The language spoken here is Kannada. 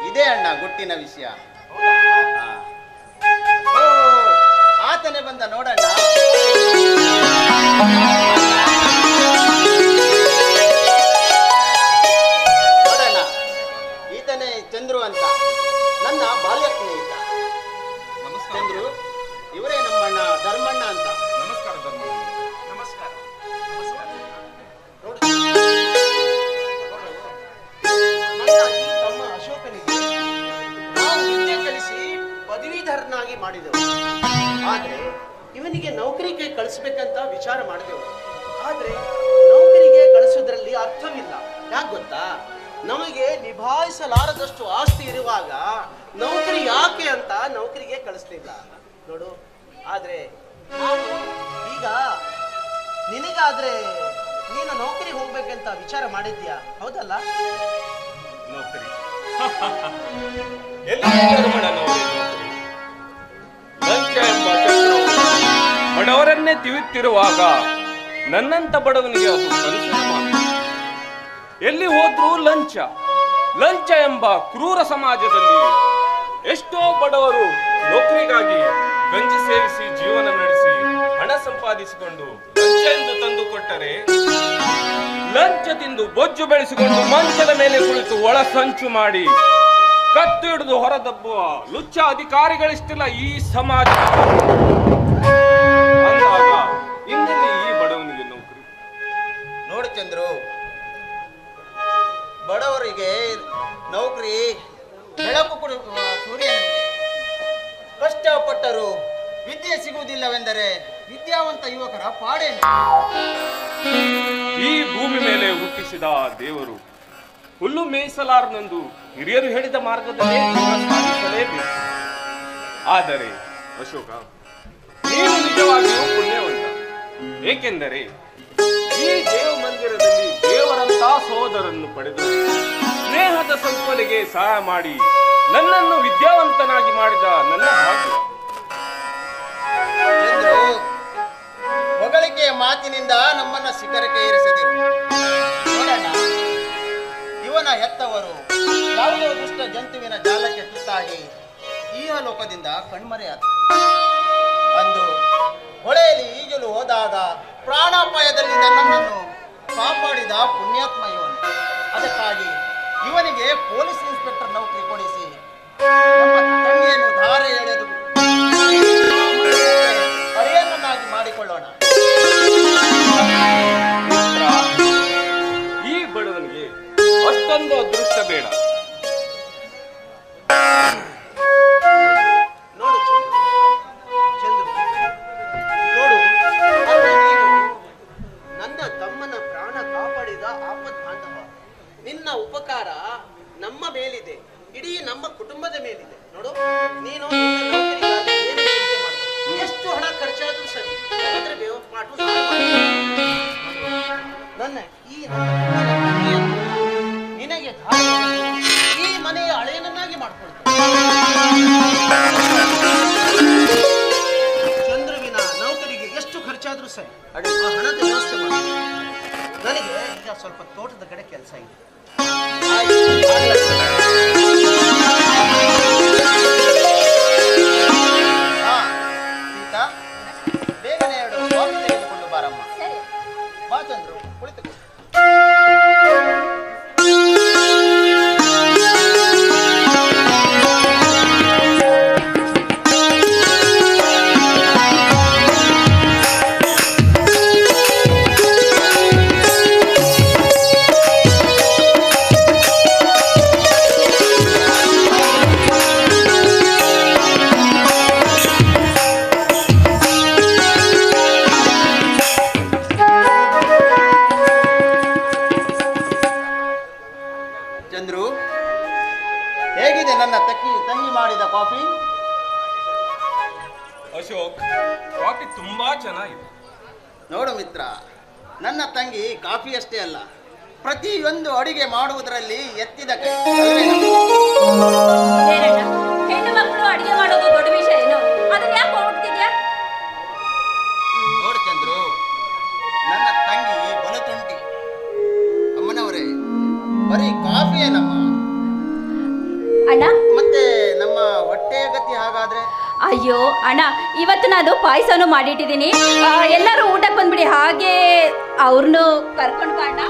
ಇದೇ ಅಣ್ಣ ಗುಟ್ಟಿನ ವಿಷಯ. ಓ, ಆತನೇ ಬಂದ ನೋಡಣ್ಣ. ನೋಡಣ್ಣ, ಈತನೇ ಚಂದ್ರು ಅಂತ, ನನ್ನ ಬಾಲ್ಯ ಸ್ನೇಹಿತ. ಚಂದ್ರು, ಇವರೇ ನಮ್ಮಣ್ಣ ಧರ್ಮಣ್ಣ ಅಂತ. ನಮಸ್ಕಾರ ಧರ್ಮಣ್ಣ. ನಮಸ್ಕಾರ. ತಮ್ಮ ಅಶೋಕನಿಗೆ ನಾವು ವಿದ್ಯೆ ಕಲಿಸಿ ಪದವೀಧರನಾಗಿ ಮಾಡಿದೆವು. ಆದ್ರೆ ಇವನಿಗೆ ನೌಕರಿಗೆ ಕಳಿಸ್ಬೇಕಂತ ವಿಚಾರ ಮಾಡಿದೆವು. ಆದ್ರೆ ನೌಕರಿಗೆ ಕಳಿಸೋದ್ರಲ್ಲಿ ಅರ್ಥವಿಲ್ಲ. ಯಾಕೆ ಗೊತ್ತಾ? ನಮಗೆ ನಿಭಾಯಿಸಲಾರದಷ್ಟು ಆಸ್ತಿ ಇರುವಾಗ ನೌಕರಿ ಯಾಕೆ ಅಂತ ನೌಕರಿಗೆ ಕಳಿಸ್ಲಿಲ್ಲ ನೋಡು. ಆದ್ರೆ ಈಗ ನಿನಗಾದ್ರೆ ನೀನು ನೌಕರಿಗೆ ಹೋಗ್ಬೇಕಂತ ವಿಚಾರ ಮಾಡಿದ್ಯಾ, ಹೌದಲ್ಲ? ನೌಕರಿ ಎಲ್ಲಿ ಧರ್ಮಣ್ಣನವರೇ ನೌಕರಿ? ಲಂಚ ಎಂಬ ಚಕ್ರವು ಬಡವರನ್ನೇ ತಿವಿಯುತ್ತಿರುವಾಗ ನನ್ನಂತ ಬಡವನಿಗೆ ಅದು ಕನಸಿನ ಮಾತು. ಎಲ್ಲಿ ಹೋದ್ರೂ ಲಂಚ ಲಂಚ ಎಂಬ ಕ್ರೂರ ಸಮಾಜದಲ್ಲಿ ಎಷ್ಟೋ ಬಡವರು ನೌಕರಿಗಾಗಿ ಗಂಜಿ ಸೇವಿಸಿ ಜೀವನ ನಡೆಸಿ ಹಣ ಸಂಪಾದಿಸಿಕೊಂಡು ಲಂಚ ಎಂದು ತಂದು ಕೊಟ್ಟರೆ ಲಂಚ ತಿಂದು ಬೊಜ್ಜು ಬೆಳೆಸಿಕೊಂಡು ಮಂಚದ ಮೇಲೆ ಕುಳಿತು ಒಳ ಸಂಚು ಮಾಡಿ ಕತ್ತು ಹಿಡಿದು ಹೊರದಬ್ಬುವ ಲುಚ್ಚ ಅಧಿಕಾರಿಗಳಿಷ್ಟಿಲ್ಲ ಈ ಸಮಾಜ. ಅಂದಾಗ ಇನ್ನೆಲ್ಲಿ ಈ ಬಡವನಿಗೆ ನೌಕರಿ? ನೋಡು ಚಂದ್ರು, ಬಡವರಿಗೆ ನೌಕರಿ ಬೆಳಕು ಕೊಡುವ ಸೂರ್ಯನಿಗೆ. ಕಷ್ಟಪಟ್ಟರು ವಿದ್ಯೆ ಸಿಗುವುದಿಲ್ಲವೆಂದರೆ ವಿದ್ಯಾವಂತ ಯುವಕರ ಪಾಡೇನು? ಈ ಭೂಮಿ ಮೇಲೆ ಹುಟ್ಟಿಸಿದ ದೇವರು ಹುಲ್ಲು ಮೇಯಿಸಲಾರನೆಂದು ಹಿರಿಯರು ಹೇಳಿದ ಮಾರ್ಗದಲ್ಲೇ ಜೀವನ ಸಾಗಿಸಲೇಬೇಕು. ಆದರೆ ಅಶೋಕ, ನೀನು ನಿಜವಾಗಿಯೂ ಪುಣ್ಯವಂತ. ಏಕೆಂದರೆ ಈ ದೇವ ಮಂದಿರದಲ್ಲಿ ದೇವರಂತ ಸಹೋದರನ್ನು ಪಡೆದು ಸ್ನೇಹದ ಸಂಕೋಲೆಗೆ ಸಹಾಯ ಮಾಡಿ ನನ್ನನ್ನು ವಿದ್ಯಾವಂತನಾಗಿ ಮಾಡಿದ ನನ್ನ ಭಾಗ್ಯ. ಚಂದ್ರು, ಹೊಗಳಿಕೆಯ ಮಾತಿನಿಂದ ನಮ್ಮನ್ನ ಶಿಖರಕ್ಕೆ ಏರಿಸಿದಿರು. ನೋಡೋಣ, ಇವನ ಹೆತ್ತವರು ಯಾವುದೋ ದುಷ್ಟ ಜಂತುವಿನ ಜಾಲಕ್ಕೆ ತುತ್ತಾಗಿ ಈ ಲೋಕದಿಂದ ಕಣ್ಮರೆಯಾದ. ಅಂದು ಹೊಳೆಯಲ್ಲಿ ಈಜಲು ಹೋದಾಗ ಪ್ರಾಣಾಪಾಯದಲ್ಲಿದ್ದ ನನ್ನನ್ನು ಕಾಪಾಡಿದ ಪುಣ್ಯಾತ್ಮ ಇವನು. ಅದಕ್ಕಾಗಿ ಇವನಿಗೆ ಪೊಲೀಸ್ ಇನ್ಸ್ಪೆಕ್ಟರ್ ನೌಕರಿ ಕೊಡಿಸಿ ನಮ್ಮ ತಂಗಿಯನ್ನು ಧಾರೆ ಎಳೆದು ಹಳೆಯನ್ನಾಗಿ ಮಾಡಿಕೊಳ್ಳೋಣ. ಈ ಬಡವನಿಗೆ ಅಷ್ಟೊಂದು ಅದೃಷ್ಟ ಬೇಡ. ನೋಡು ಚಂದ್ರು, ನೋಡು, ಅಂದ್ರೆ ನೀನು ನನ್ನ ತಮ್ಮನ ಪ್ರಾಣ ಕಾಪಾಡಿದ ಆಪತ್ ಬಾಂಧವ. ನಿನ್ನ ಉಪಕಾರ ನಮ್ಮ ಮೇಲಿದೆ, ಇಡೀ ನಮ್ಮ ಕುಟುಂಬದ ಮೇಲಿದೆ. ನೋಡು, ನೀನು ನಿನ್ನ ನೌಕರಿಗಾಗಿ ಏನೇ ಚಿಂತೆ ಮಾಡು, ಎಷ್ಟು ಹಣ ಖರ್ಚಾದ್ರೂ ಸರಿ, ಅದರ ಮಾಡು. ನನ್ನ ನಿನಗೆ ಈ ಮನೆಯ ಹಳೆಯನನ್ನಾಗಿ ಮಾಡ್ಕೊಳ್ತೇನೆ. ಚಂದ್ರುವಿನ ನೌಕರಿಗೆ ಎಷ್ಟು ಖರ್ಚಾದ್ರೂ ಸರಿ, ಆ ಹಣದ ವ್ಯವಸ್ಥೆ ಮಾಡಿ. ನನಗೆ ಈಗ ಸ್ವಲ್ಪ ತೋಟದ ಕಡೆ ಕೆಲಸ ಇದೆ. ಸೀತಾ, ಬೇಗನೆ 2 ಕಾಫಿ ತೆಗೆದುಕೊಂಡು ಬಾರಮ್ಮ. ಬಾ ಚಂದ್ರು, ಕುಳಿತುಕೋ. ಚಂದ್ರು, ಹೇಗಿದೆ ನನ್ನ ತಂಗಿ ಮಾಡಿದ ಕಾಫಿ? ಅಶೋಕ್, ಕಾಫಿ ತುಂಬಾ ಚೆನ್ನಾಗಿದೆ. ನೋಡು ಮಿತ್ರ, ನನ್ನ ತಂಗಿ ಕಾಫಿ ಅಷ್ಟೇ ಅಲ್ಲ, ಪ್ರತಿಯೊಂದು ಅಡಿಗೆ ಮಾಡುವುದರಲ್ಲಿ ಎತ್ತಿದ ಕೈ. ಹೆಣ್ಣು ಮಕ್ಕಳು ಅಡಿಗೆ ಮಾಡೋದು ದೊಡ್ಡ ವಿಷಯ ಏನು? ಅದನ್ನ ಯಾಕೆ ಹೋಗ್ತಿದ್ಯಾ? ನೋಡು ಚಂದ್ರು, ನನ್ನ ತಂಗಿ ಬಲುತುಂಟಿ. ಅಮ್ಮನವರೇ, ಬರೀ ಕಾಫಿಯೇನಮ್ಮ, ಅಣ್ಣ ಮತ್ತೆ ನಮ್ಮ ಹೊಟ್ಟೆಯ ಗತಿ ಹಾಗಾದ್ರೆ? ಅಯ್ಯೋ ಅಣ್ಣ, ಇವತ್ತು ನಾನು ಪಾಯಸನೂ ಮಾಡಿಟ್ಟಿದ್ದೀನಿ. ಎಲ್ಲರೂ ಊಟಕ್ಕೆ ಬಂದ್ಬಿಡಿ, ಹಾಗೆ ಅವ್ರನ್ನು ಕರ್ಕೊಂಡು ಬಾ ಅಣ್ಣ.